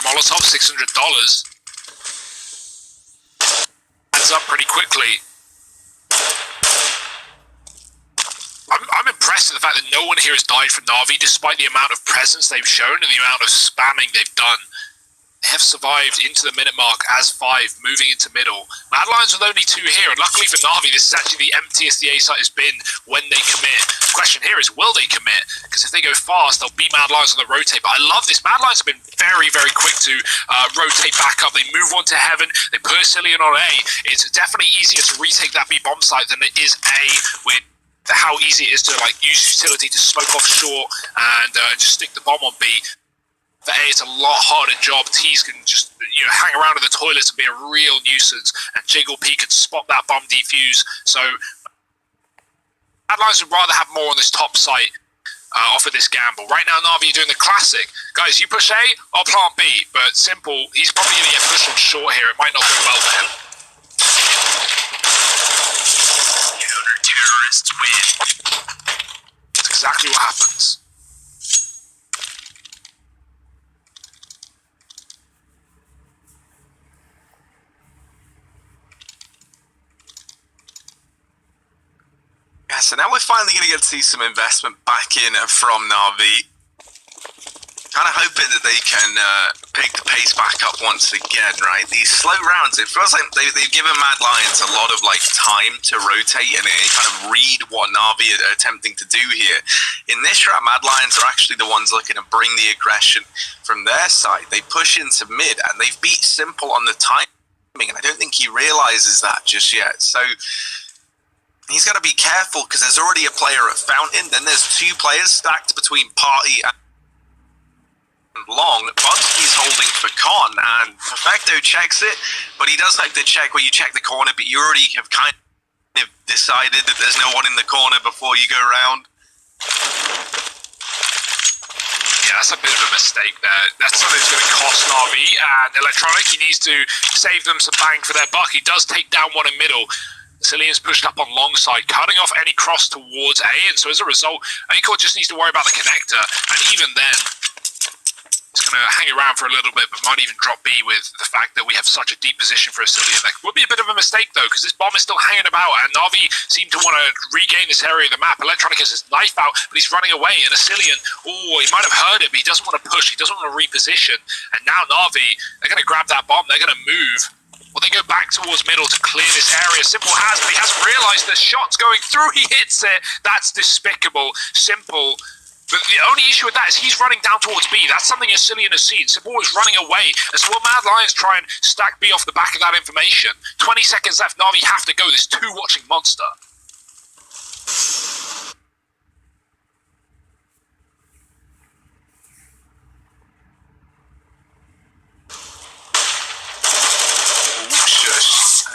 Molotov, $600. Adds up pretty quickly. I'm impressed at the fact that no one here has died from NAVI, despite the amount of presence they've shown and the amount of spamming they've done. They have survived into the minute mark as 5, moving into middle. Mad Lions with only 2 here, and luckily for NAVI, this is actually the emptiest the A site has been when they commit. The question here is, will they commit? Because if they go fast, they'll beat Mad Lions on the rotate. But I love this. Mad Lions have been very, very quick to rotate back up. They move on to Heaven. They put Cillian on A. It's definitely easier to retake that B bomb site than it is A, with how easy it is to use utility to smoke off short and just stick the bomb on B. For A, it's a lot harder job. T's can just hang around in the toilets and be a real nuisance, and Jiggle P can spot that bomb defuse. So Mad Lions would rather have more on this top site off of this gamble. Right now, Navi are doing the classic. Guys, you push A, I'll plant B. But Simple, he's probably going to get pushed on short here. It might not go well for him. Counter-terrorists win. That's exactly what happens. Yeah, so now we're finally going to get to see some investment back in from NAVI. Kind of hoping that they can pick the pace back up once again, right? These slow rounds, it feels like they've given Mad Lions a lot of time to rotate and kind of read what NAVI are attempting to do here. In this round, Mad Lions are actually the ones looking to bring the aggression from their side. They push into mid and they've beat Simple on the timing, and I don't think he realizes that just yet. So he's got to be careful because there's already a player at Fountain. Then there's 2 players stacked between Party and Long. Bubsky's holding for Con, and Perfecto checks it, but he does like the check where you check the corner, but you already have kind of decided that there's no one in the corner before you go around. Yeah, that's a bit of a mistake there. That's something that's going to cost Navi, and Electronic, he needs to save them some bang for their buck. He does take down one in middle. Cillian's pushed up on long side, cutting off any cross towards A, and so as a result, Acor just needs to worry about the connector, and even then, it's going to hang around for a little bit, but might even drop B with the fact that we have such a deep position for a Cillian. That would be a bit of a mistake, though, because this bomb is still hanging about, and Navi seem to want to regain this area of the map. Electronic has his knife out, but he's running away, and a Cillian, he might have heard it, but he doesn't want to push, he doesn't want to reposition, and now Navi, they're going to grab that bomb, they're going to move. Well, they go back towards middle to clear this area. Simple has, but he hasn't realised the shot's going through, he hits it. That's despicable. Simple. But the only issue with that is he's running down towards B. That's something a Cillian has seen. Simple is running away. And so will Mad Lions try and stack B off the back of that information? 20 seconds left. Navi have to go. There's 2 watching Monster.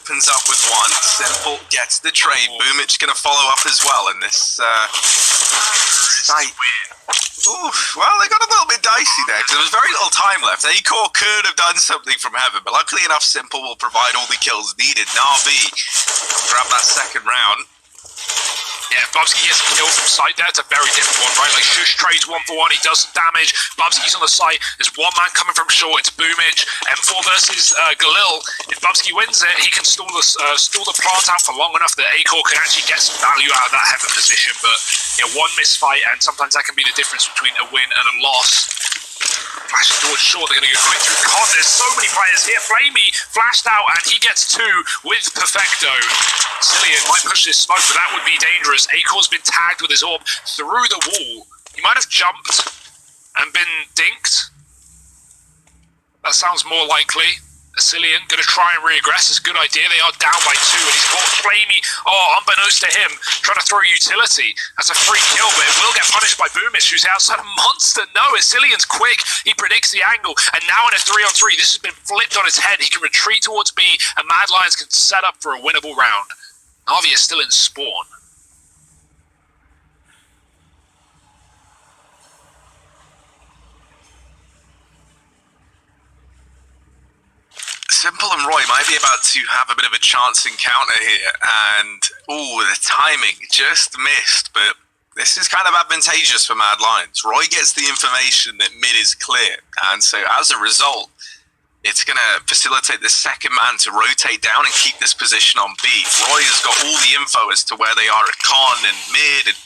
Opens up with 1. Simple gets the trade. Boomich going to follow up as well in this site. Well, they got a little bit dicey there because there was very little time left. Acor could have done something from Heaven, but luckily enough, Simple will provide all the kills needed. Navi grab that second round. Yeah, if Bubsky gets a kill from sight there, it's a very difficult one, right? Shush trades 1 for 1, he does some damage. Bubsky's on the site, there's 1 man coming from short, it's Boomage. M4 versus Galil. If Bubsky wins it, he can stall the plant out for long enough that Acor can actually get some value out of that Heaven position, but 1 misfight, and sometimes that can be the difference between a win and a loss. Flashing towards short, they're going to go quick through Con. There's so many players here. Flamey flashed out, and he gets 2 with Perfecto. Cillian might push this smoke, but that would be dangerous. Acor's been tagged with his orb through the wall. He might have jumped and been dinked. That sounds more likely. Cillian going to try and re-aggress. It's a good idea. They are down by 2, and he's caught Flamey. Unbeknownst to him, trying to throw utility. That's a free kill, but it will get punished by Boomish, who's outside a monster. No, Cillian's quick. He predicts the angle, and now in a 3-on-3, this has been flipped on its head. He can retreat towards B, and Mad Lions can set up for a winnable round. Navi is still in spawn. Simple and Roy might be about to have a bit of a chance encounter here, and the timing just missed, but This is kind of advantageous for Mad Lions. Roy gets the information that mid is clear, and so as a result, it's going to facilitate the second man to rotate down and keep this position on B. Roy has got all the info as to where they are at con and mid, and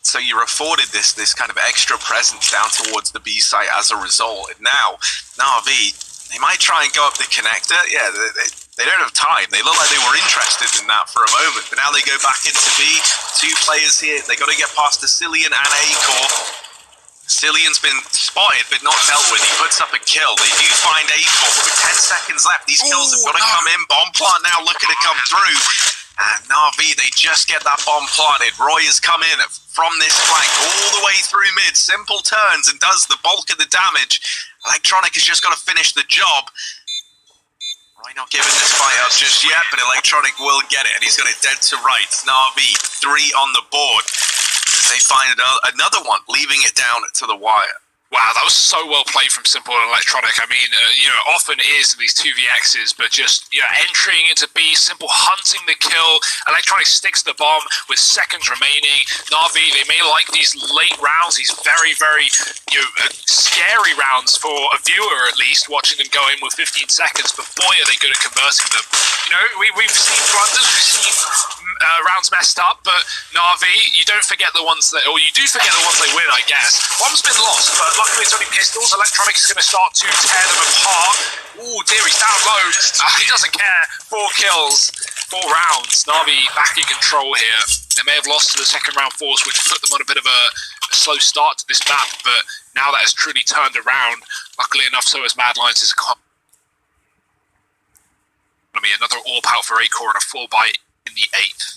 so you're afforded this kind of extra presence down towards the B site as a result. And now, NAVI, they might try and go up the connector. Yeah, they don't have time. They look like they were interested in that for a moment, but now they go back into B. 2 players here. They got to get past Cillian and Acor. Cillian's been spotted but not dealt with. He puts up a kill. They do find Acor, but with 10 seconds left, these kills have got to come in. Bomb plant now looking to come through. And NAVI, they just get that bomb planted. Roy has come in from this flank all the way through mid. Simple turns and does the bulk of the damage. Electronic has just got to finish the job. Roy not giving this fight up just yet, but Electronic will get it, and he's got it dead to rights. NAVI, 3 on the board. As they find another one, leaving it down to the wire. Wow, that was so well played from Simple and Electronic. I mean, often it is these 2vx's, but just, entering into B, Simple hunting the kill. Electronic sticks the bomb with seconds remaining. NAVI, they may like these late rounds, these very, very, scary rounds for a viewer at least, watching them go in with 15 seconds, but boy, are they good at converting them. We've seen blunders, we've seen rounds messed up, but NAVI, you don't forget the ones that, or you do forget the ones they win, I guess. Bomb's been lost, but luckily it's only pistols. Electronic is going to start to tear them apart. Ooh, dear, he's down low. He doesn't care. 4 kills, 4 rounds. NAVI back in control here. They may have lost to the second round force, which put them on a bit of a slow start to this map, but now that has truly turned around. Luckily enough, so has Mad Lions' economy. Another AWP out for Acor and a 4-bite in the 8th.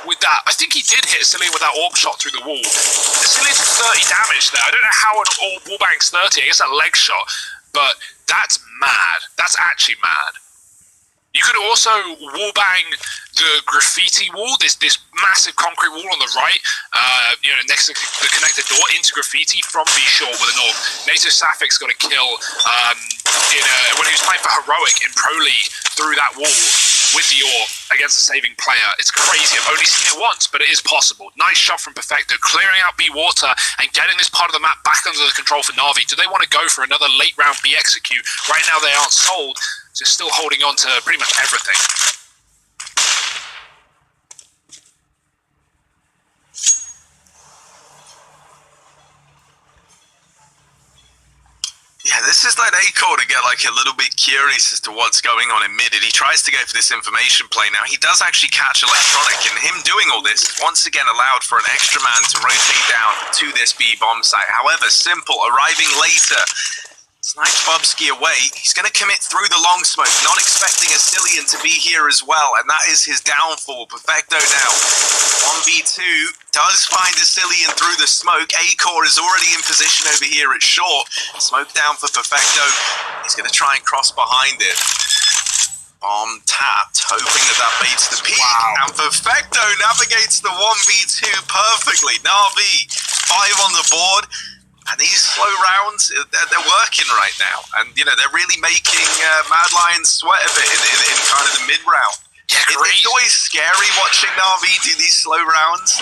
With that, I think he did hit Cillian with that AWP shot through the wall. Cillian took 30 damage there. I don't know how an AWP wallbang's 30. I guess a leg shot, but that's mad. That's actually mad. You could also wallbang the graffiti wall, this massive concrete wall on the right, next to the connected door into graffiti from B Shore with an AWP. NATO Sapphics got a kill when he was playing for Heroic in Pro League through that wall with the AWP against a saving player. It's crazy. I've only seen it once, but it is possible. Nice shot from Perfecto, clearing out B water and getting this part of the map back under the control for NAVI. Do they want to go for another late round B execute? Right now they aren't sold, so still holding on to pretty much everything. Yeah, this is like Acor to get a little bit curious as to what's going on in mid. He tries to go for this information play. Now, he does actually catch Electronic, and him doing all this is once again allowed for an extra man to rotate down to this B bomb site. However, Simple arriving later snipes Bubsky away. He's going to commit through the long smoke, not expecting a Cillian to be here as well, and that is his downfall. Perfecto now 1v2 does find a Cillian through the smoke. Acor is already in position over here at short. Smoke down for Perfecto. He's going to try and cross behind it. Bomb tapped, hoping that baits the peak. Wow. And Perfecto navigates the 1v2 perfectly. NAVI 5 on the board. And these slow rounds, they're working right now. And, they're really making Mad Lions sweat a bit in kind of the mid-round. Yeah, it's always scary watching NAVI do these slow rounds.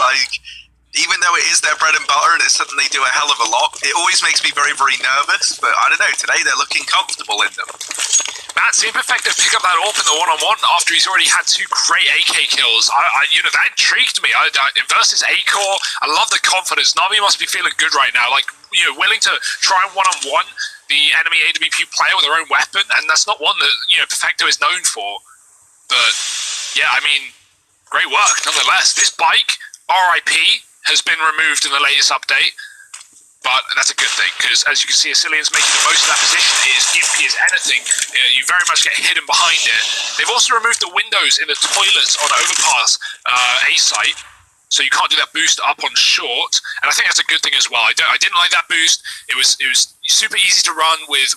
Even though it is their bread and butter and it's something they do a hell of a lot, it always makes me very, very nervous. But I don't know, today they're looking comfortable in them. Matt, seeing Perfecto pick up that AWP in the one-on-one after he's already had 2 great AK kills, that intrigued me. Versus Acor, I love the confidence. NAVI must be feeling good right now. Willing to try and one-on-one the enemy AWP player with their own weapon, and that's not one that, Perfecto is known for. But, yeah, great work, nonetheless. This bike, RIP, has been removed in the latest update. But that's a good thing, because as you can see, Cillian's making the most of that position. It is gimpy as anything. You very much get hidden behind it. They've also removed the windows in the toilets on Overpass A site, so you can't do that boost up on short. And I think that's a good thing as well. I didn't like that boost. It was super easy to run with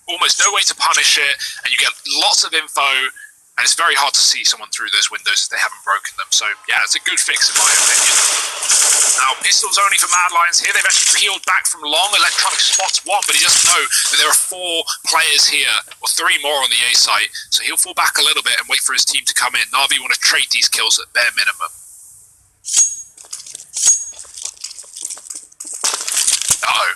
almost no way to punish it, and you get lots of info, and it's very hard to see someone through those windows if they haven't broken them. So yeah, it's a good fix in my opinion. Now, pistols only for Mad Lions here. They've actually peeled back from long. Electronic spots one, but he doesn't know that there are 4 players here, or 3 more on the A site. So he'll fall back a little bit and wait for his team to come in. Na'Vi want to trade these kills at bare minimum. Uh-oh.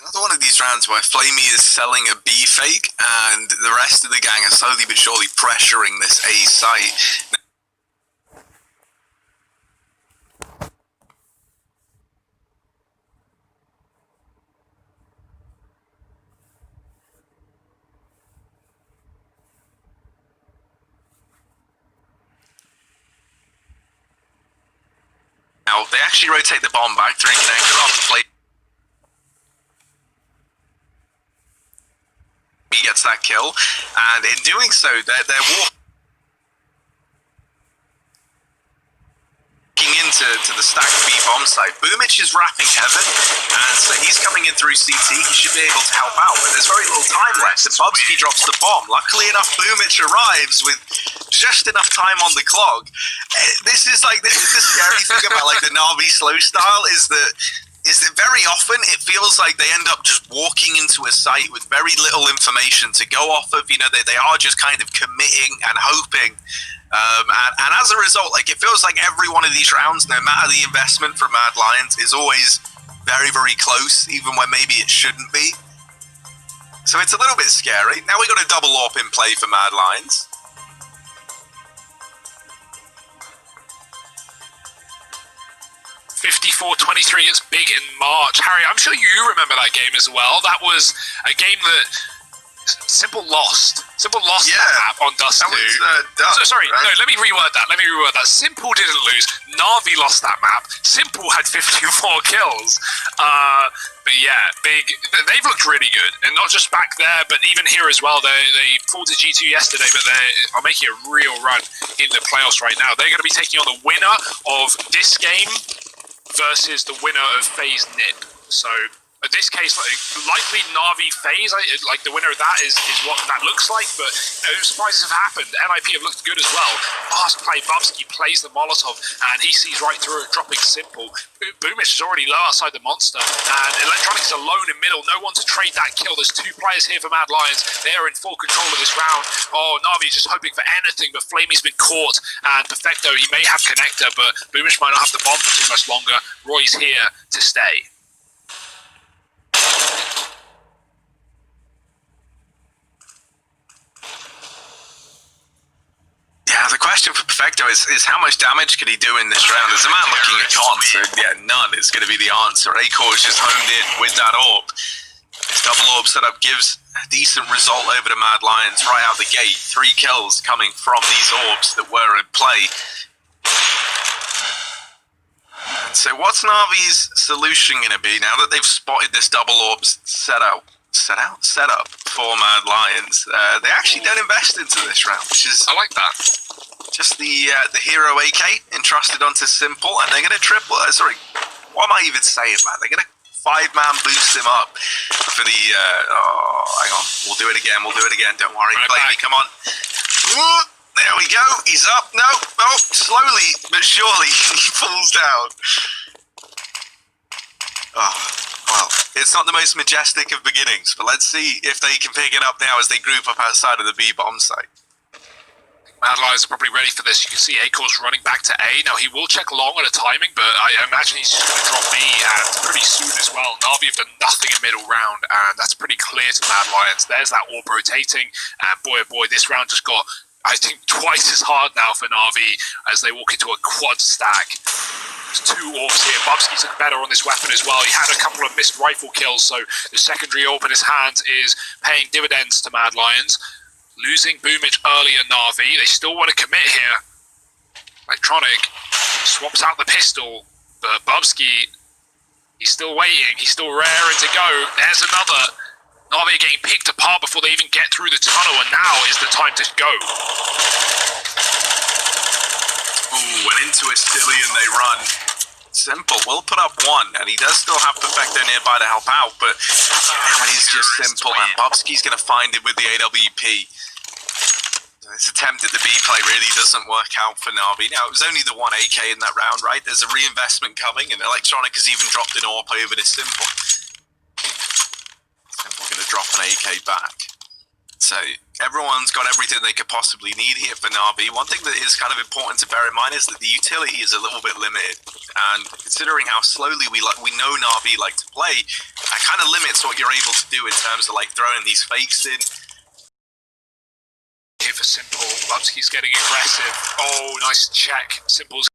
Another one of these rounds where Flamey is selling a B fake, and the rest of the gang are slowly but surely pressuring this A site. Now, they actually rotate the bomb back to reconnect it off the plate. He gets that kill, and in doing so, they're walking into the stacked B bomb site. Boomich is wrapping heaven, and so he's coming in through CT. He should be able to help out, but there's very little time left, and Bubsky drops the bomb. Luckily enough, Boomich arrives with just enough time on the clock. This is the scary thing about the Na'Vi slow style is that very often it feels like they end up just walking into a site with very little information to go off of. They are just kind of committing and hoping. And as a result, it feels like every one of these rounds, no matter the investment from Mad Lions, is always very, very close, even when maybe it shouldn't be. So it's a little bit scary. Now we got a double AWP in play for Mad Lions. 54-23 is big in March. Harry, I'm sure you remember that game as well. That was a game that Simple lost. Simple lost that map on Dust 2. Sorry, right? No, let me reword that. Simple didn't lose. Na'Vi lost that map. Simple had 54 kills. But yeah, big. They've looked really good. And not just back there, but even here as well. They fought to G2 yesterday, but they are making a real run in the playoffs right now. They're going to be taking on the winner of this game versus the winner of FaZe NIP. So in this case, likely Na'Vi FaZe, the winner of that is what that looks like, but surprises have happened. NIP have looked good as well. Fast play, Bubsky plays the Molotov, and he sees right through it, dropping Simple. Boomish is already low outside the monster, and Electronics alone in middle, no one to trade that kill. There's 2 players here for Mad Lions. They are in full control of this round. Oh, Na'Vi just hoping for anything, but Flamey's been caught, and Perfecto, he may have Connector, but Boomish might not have the bomb for too much longer. Roy's here to stay. Yeah, the question for Perfecto is how much damage can he do in this round? There's a man looking at Con, so yeah, none is going to be the answer. Acor is just honed in with that AWP. This double AWP setup gives a decent result over the Mad Lions right out the gate. 3 kills coming from these AWPs that were in play. And so what's Na'Vi's solution going to be now that they've spotted this double AWP setup for Mad Lions? They actually don't invest into this round, which is, I like that. Just the hero AK entrusted onto Simple, and they're going to triple. What am I even saying, man? They're going to 5-man boost him up for the. Hang on, we'll do it again. Don't worry, Flamey, come on. There we go. He's up. No, slowly but surely he falls down. Oh, well, it's not the most majestic of beginnings, but let's see if they can pick it up now as they group up outside of the B bomb site. Mad Lions are probably ready for this. You can see Acor's running back to A. Now, he will check long on a timing, but I imagine he's just going to drop B and pretty soon as well. Na'Vi have done nothing in middle round, and that's pretty clear to Mad Lions. There's that AWP rotating, and boy, oh boy, this round just got, I think, twice as hard now for Na'Vi as they walk into a quad stack. There's 2 AWPs here. Bubsky took better on this weapon as well. He had a couple of missed rifle kills, so the secondary AWP in his hands is paying dividends to Mad Lions. Losing Boomich earlier, Na'Vi. They still want to commit here. Electronic swaps out the pistol, but Bubsky, he's still waiting. He's still raring to go. There's another. Na'Vi getting picked apart before they even get through the tunnel, and now is the time to go. Ooh, and into Astillion they run. Simple will put up one, and he does still have Perfecto nearby to help out, but now it is just Simple, and Bubsky's going to find it with the AWP. This attempt at the B play really doesn't work out for Navi. Now, it was only the one AK in that round, right? There's a reinvestment coming, and Electronic has even dropped an AWP over to Simple. Simple going to drop an AK back. So everyone's got everything they could possibly need here for Navi. One thing that is kind of important to bear in mind is that the utility is a little bit limited. And considering how slowly we know Navi like to play, that kind of limits what you're able to do in terms of like throwing these fakes in. Here for Simple, Bubsky's getting aggressive. Oh, nice check. Simple's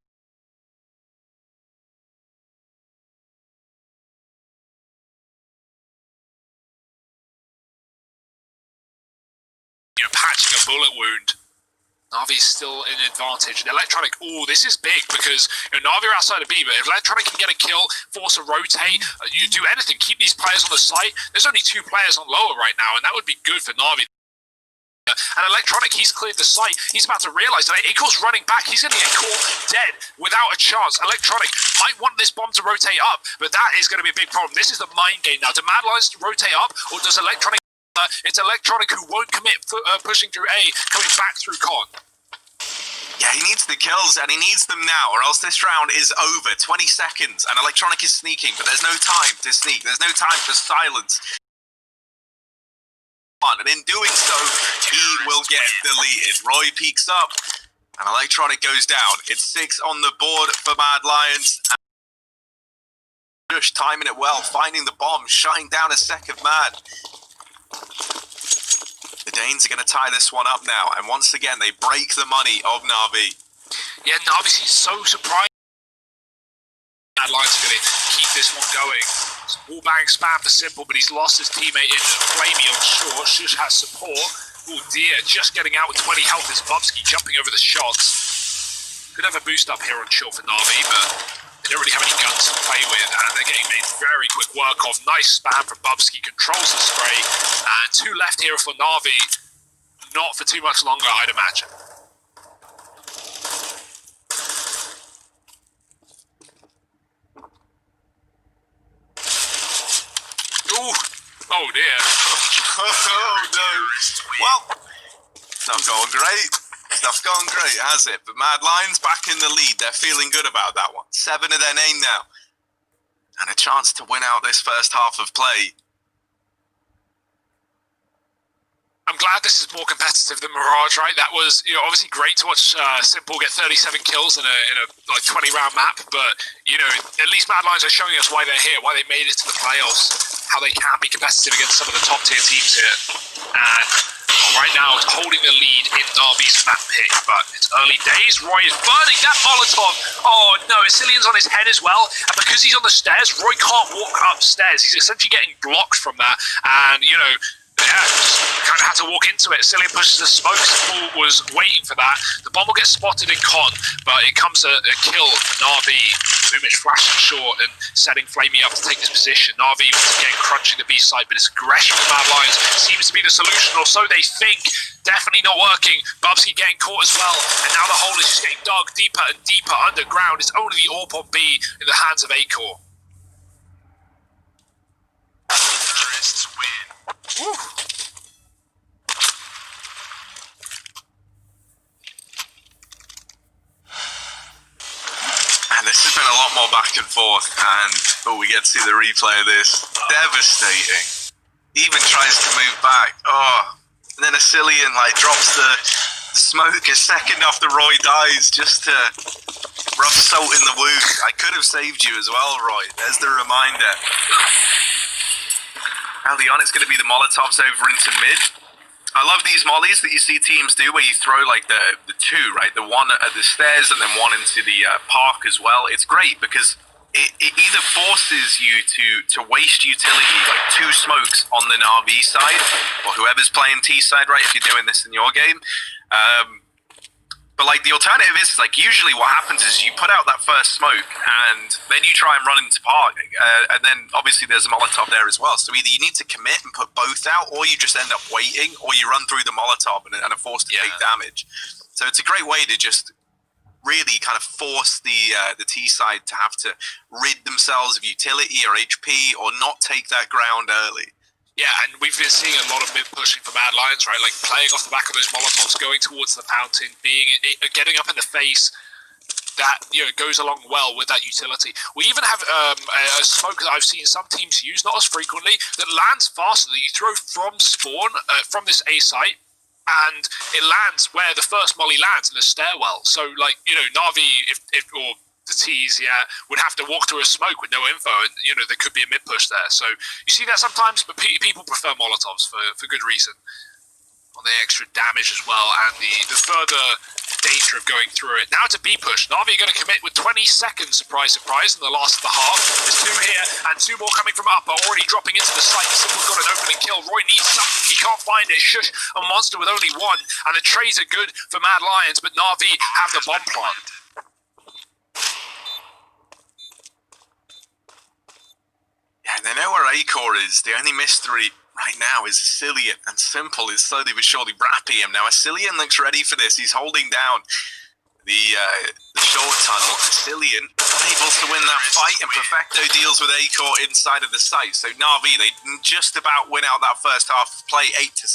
patching a bullet wound. Navi's still in advantage. And Electronic, oh, this is big because Navi are outside of B, but if Electronic can get a kill, force a rotate, you do anything, keep these players on the site. There's only 2 players on lower right now, and that would be good for Navi. And Electronic, he's cleared the site. He's about to realize that Acor's running back. He's going to get caught dead without a chance. Electronic might want this bomb to rotate up, but that is going to be a big problem. This is the mind game now. Do Mad Lions rotate up, or does Electronic... it's Electronic who won't commit pushing through A, coming back through Con. Yeah, he needs the kills, and he needs them now, or else this round is over. 20 seconds, and Electronic is sneaking, but there's no time to sneak. There's no time for silence. And in doing so, he will get deleted. Roy peeks up, and Electronic goes down. It's 6 on the board for Mad Lions. Just timing it well, finding the bomb, shutting down a sec of Mad. The Danes are going to tie this one up now, and once again, they break the money of Navi. Yeah, Navi seems so surprised. Mad Lions are going to keep this one going. Wallbang spam for Simple, but he's lost his teammate in Flamey on short. Shush has support. Oh dear, just getting out with 20 health is Bubsky jumping over the shots. Could have a boost up here on short for Navi, but they don't really have any guns to play with, and they're getting made very quick work of. Nice spam from Bubsky, controls the spray, and 2 left here for Navi. Not for too much longer, I'd imagine. Ooh, oh dear. Oh no. Well, it's not going great. Stuff's going great, has it? But Mad Lions back in the lead. They're feeling good about that one. 7 of their name now. And a chance to win out this first half of play. I'm glad this is more competitive than Mirage, right? That was, obviously great to watch Simple get 37 kills in a like 20-round map, but at least Mad Lions are showing us why they're here, why they made it to the playoffs, how they can be competitive against some of the top-tier teams here. And right now, it's holding the lead in Navi's map pick, but it's early days. Roy is burning that Molotov. Oh no, Asillion's on his head as well, and because he's on the stairs, Roy can't walk upstairs. He's essentially getting blocked from that, and yeah, just kind of had to walk into it. Cillian pushes the smoke. Simple was waiting for that. The bomb will get spotted in Con, but it comes a kill for Navi. Boomich flashing short and setting Flamey up to take this position. Navi once again crunching the B side, but his aggression from Mad Lions seems to be the solution, or so they think. Definitely not working. Bubsky getting caught as well, and now the hole is just getting dug deeper and deeper underground. It's only the AWP on B in the hands of Acor. Terrorists win. Woo. And this has been a lot more back and forth, and we get to see the replay of this. Devastating. Even tries to move back. And then Asillien drops the smoke a second after Roy dies, just to rub salt in the wound. I could have saved you as well, Roy. There's the reminder. Early on, it's going to be the Molotovs over into mid. I love these mollies that you see teams do where you throw the 2, right? The one at the stairs and then one into the park as well. It's great because it either forces you to waste utility, like 2 smokes on the NAVI side, or whoever's playing T side, right, if you're doing this in your game. But the alternative is usually what happens is you put out that first smoke and then you try and run into park, and then obviously there's a Molotov there as well. So either you need to commit and put both out, or you just end up waiting, or you run through the Molotov and are forced to take damage. So it's a great way to just really kind of force the T side to have to rid themselves of utility or HP or not take that ground early. Yeah, and we've been seeing a lot of mid pushing for Mad Lions, right? Like playing off the back of those Molotovs, going towards the fountain, getting up in the face. That goes along well with that utility. We even have a smoke that I've seen some teams use, not as frequently, that lands faster. That you throw from spawn from this A site, and it lands where the first molly lands in the stairwell. So, like Navi, if or the T's, would have to walk through a smoke with no info, and there could be a mid push there. So you see that sometimes, but people prefer Molotovs for good reason. On the extra damage as well, and the further danger of going through it. Now to B push. Navi are going to commit with 20 seconds, surprise, surprise, in the last of the half. There's 2 here, and 2 more coming from upper, already dropping into the site. Simple's got an opening kill. Roy needs something. He can't find it. Shush, a monster with only 1, and the trades are good for Mad Lions, but Navi have the bomb plant. Yeah, they know where A-Core is. The only mystery right now is Asilian, and Simple is slowly but surely wrapping him. Now, Asilian looks ready for this. He's holding down the short tunnel. Asilian unable to win that fight, and Perfecto deals with A-Core inside of the site. So Navi, they just about win out that first half of play, 8-6.